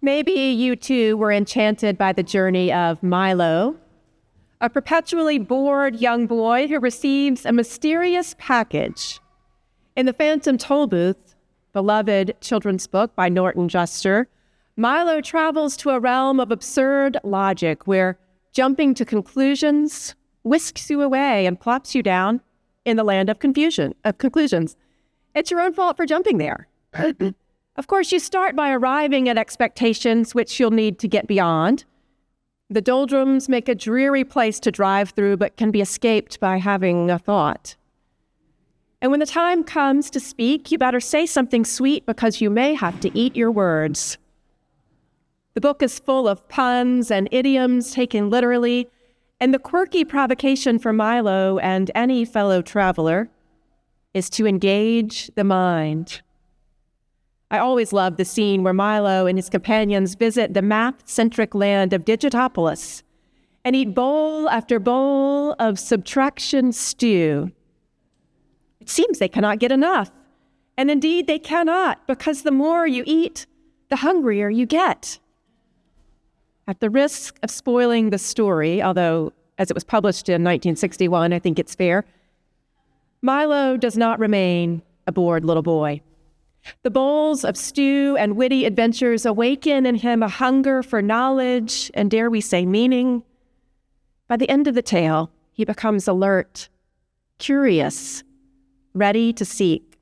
Maybe you too were enchanted by the journey of Milo, a perpetually bored young boy who receives a mysterious package. In The Phantom Tollbooth, beloved children's book by Norton Juster, Milo travels to a realm of absurd logic where jumping to conclusions whisks you away and plops you down in the land of conclusions. It's your own fault for jumping there. Of course, you start by arriving at expectations which you'll need to get beyond. The doldrums make a dreary place to drive through, but can be escaped by having a thought. And when the time comes to speak, you better say something sweet because you may have to eat your words. The book is full of puns and idioms taken literally, and the quirky provocation for Milo and any fellow traveler is to engage the mind. I always love the scene where Milo and his companions visit the math-centric land of Digitopolis and eat bowl after bowl of subtraction stew. It seems they cannot get enough, and indeed they cannot, because the more you eat, the hungrier you get. At the risk of spoiling the story, although as it was published in 1961, I think it's fair, Milo does not remain a bored little boy. The bowls of stew and witty adventures awaken in him a hunger for knowledge and, dare we say, meaning. By the end of the tale, he becomes alert, curious, ready to seek.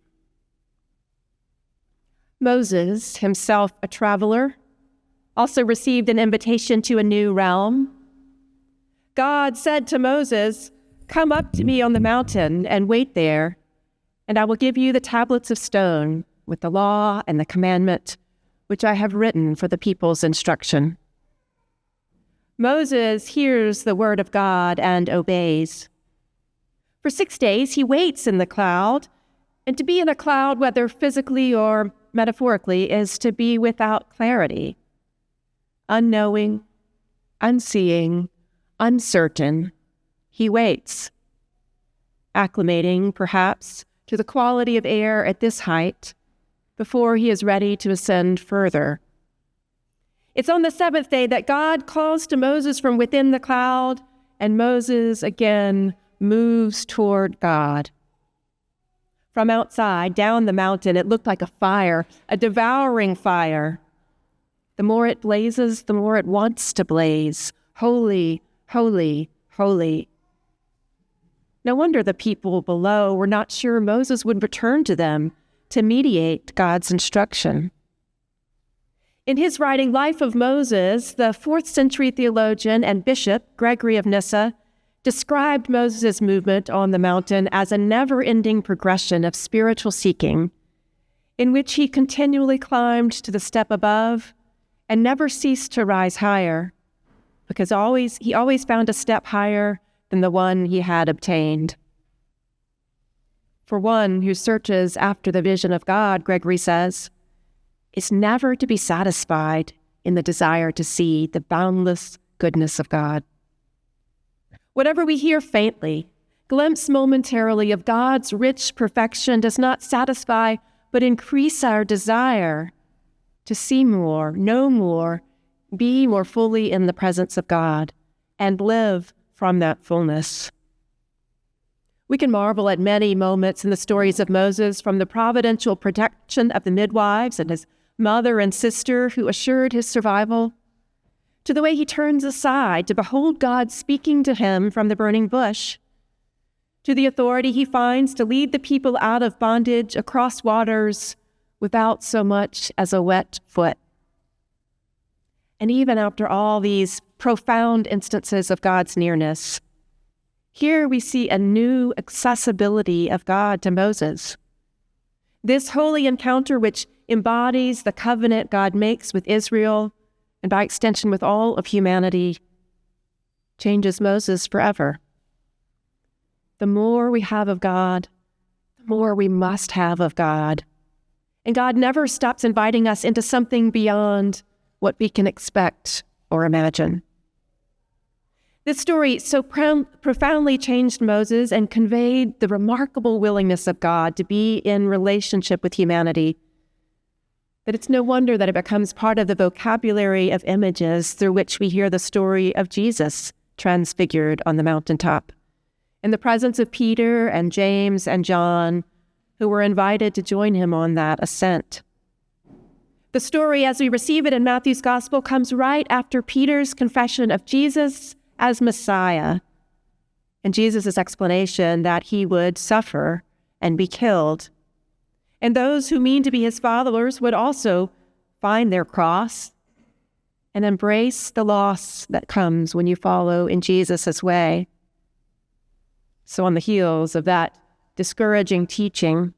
Moses, himself a traveler, also received an invitation to a new realm. God said to Moses, "Come up to me on the mountain and wait there, and I will give you the tablets of stone with the law and the commandment, which I have written for the people's instruction." Moses hears the word of God and obeys. For 6 days, he waits in the cloud, and to be in a cloud, whether physically or metaphorically, is to be without clarity. Unknowing, unseeing, uncertain, he waits, acclimating, perhaps, to the quality of air at this height, before he is ready to ascend further. It's on the seventh day that God calls to Moses from within the cloud, and Moses again moves toward God. From outside, down the mountain, it looked like a fire, a devouring fire. The more it blazes, the more it wants to blaze. Holy, holy, holy. No wonder the people below were not sure Moses would return to them to mediate God's instruction. In his writing, Life of Moses, the 4th century theologian and bishop Gregory of Nyssa described Moses' movement on the mountain as a never-ending progression of spiritual seeking, in which he continually climbed to the step above and never ceased to rise higher, because he always found a step higher than the one he had obtained. For one who searches after the vision of God, Gregory says, is never to be satisfied in the desire to see the boundless goodness of God. Whatever we hear faintly, glimpse momentarily of God's rich perfection does not satisfy, but increase our desire to see more, know more, be more fully in the presence of God, and live from that fullness. We can marvel at many moments in the stories of Moses, from the providential protection of the midwives and his mother and sister who assured his survival, to the way he turns aside to behold God speaking to him from the burning bush, to the authority he finds to lead the people out of bondage across waters without so much as a wet foot. And even after all these profound instances of God's nearness, here we see a new accessibility of God to Moses. This holy encounter, which embodies the covenant God makes with Israel, and by extension with all of humanity, changes Moses forever. The more we have of God, the more we must have of God. And God never stops inviting us into something beyond what we can expect or imagine. This story so profoundly changed Moses and conveyed the remarkable willingness of God to be in relationship with humanity, that it's no wonder that it becomes part of the vocabulary of images through which we hear the story of Jesus transfigured on the mountaintop, in the presence of Peter and James and John, who were invited to join him on that ascent. The story, as we receive it in Matthew's Gospel, comes right after Peter's confession of Jesus as Messiah, and Jesus' explanation that he would suffer and be killed. And those who mean to be his followers would also find their cross and embrace the loss that comes when you follow in Jesus' way. So on the heels of that discouraging teaching,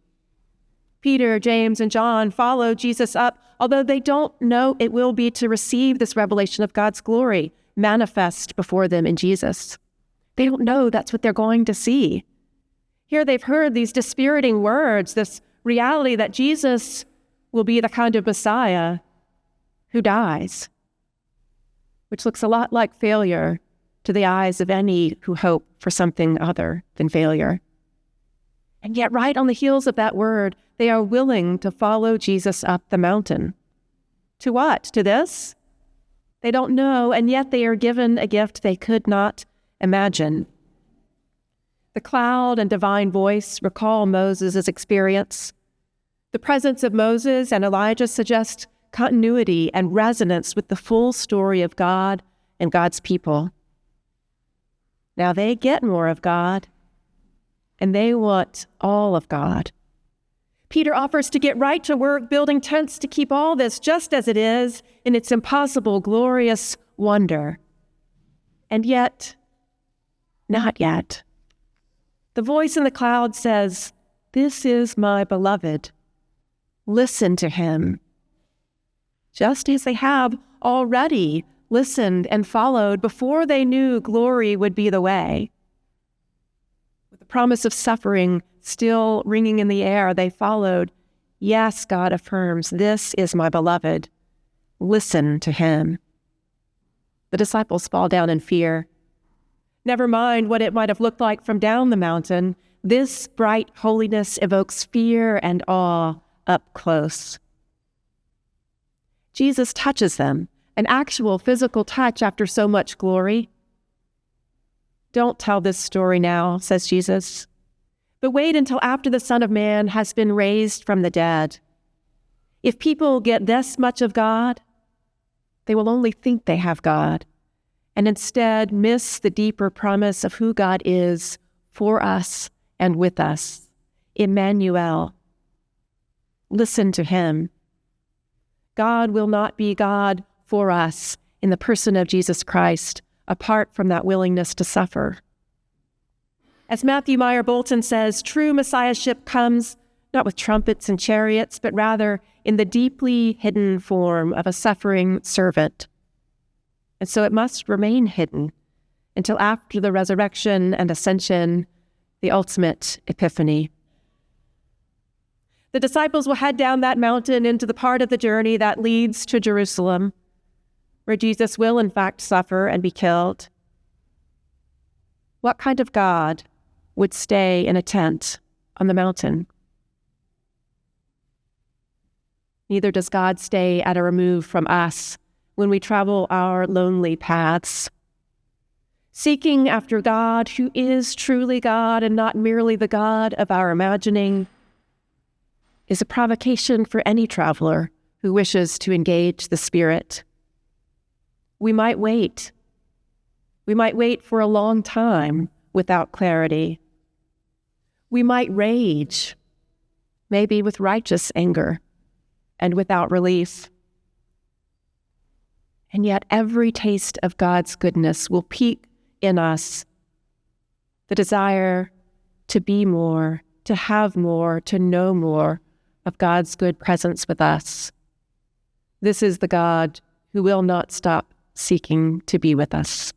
Peter, James, and John follow Jesus up, although they don't know it will be to receive this revelation of God's glory manifest before them in Jesus. They don't know that's what they're going to see. Here they've heard these dispiriting words, this reality that Jesus will be the kind of Messiah who dies, which looks a lot like failure to the eyes of any who hope for something other than failure. And yet right on the heels of that word, they are willing to follow Jesus up the mountain. To what? To this? They don't know, and yet they are given a gift they could not imagine. The cloud and divine voice recall Moses' experience. The presence of Moses and Elijah suggests continuity and resonance with the full story of God and God's people. Now they get more of God, and they want all of God. Peter offers to get right to work building tents to keep all this just as it is in its impossible, glorious wonder. And yet, not yet. The voice in the cloud says, "This is my beloved. Listen to him." Just as they have already listened and followed before they knew glory would be the way. With the promise of suffering still ringing in the air, they followed. Yes, God affirms, "This is my beloved. Listen to him." The disciples fall down in fear. Never mind what it might have looked like from down the mountain. This bright holiness evokes fear and awe up close. Jesus touches them, an actual physical touch after so much glory. "Don't tell this story now," says Jesus, "but wait until after the Son of Man has been raised from the dead. If people get this much of God, they will only think they have God, and instead miss the deeper promise of who God is for us and with us. Emmanuel. Listen to him. God will not be God for us in the person of Jesus Christ, apart from that willingness to suffer. As Matthew Meyer Bolton says, true messiahship comes not with trumpets and chariots, but rather in the deeply hidden form of a suffering servant. And so it must remain hidden until after the resurrection and ascension, the ultimate epiphany. The disciples will head down that mountain into the part of the journey that leads to Jerusalem, where Jesus will in fact suffer and be killed. What kind of God would stay in a tent on the mountain? Neither does God stay at a remove from us when we travel our lonely paths. Seeking after God, who is truly God and not merely the God of our imagining, is a provocation for any traveler who wishes to engage the Spirit. We might wait. We might wait for a long time without clarity. We might rage, maybe with righteous anger and without relief. And yet every taste of God's goodness will pique in us the desire to be more, to have more, to know more of God's good presence with us. This is the God who will not stop seeking to be with us.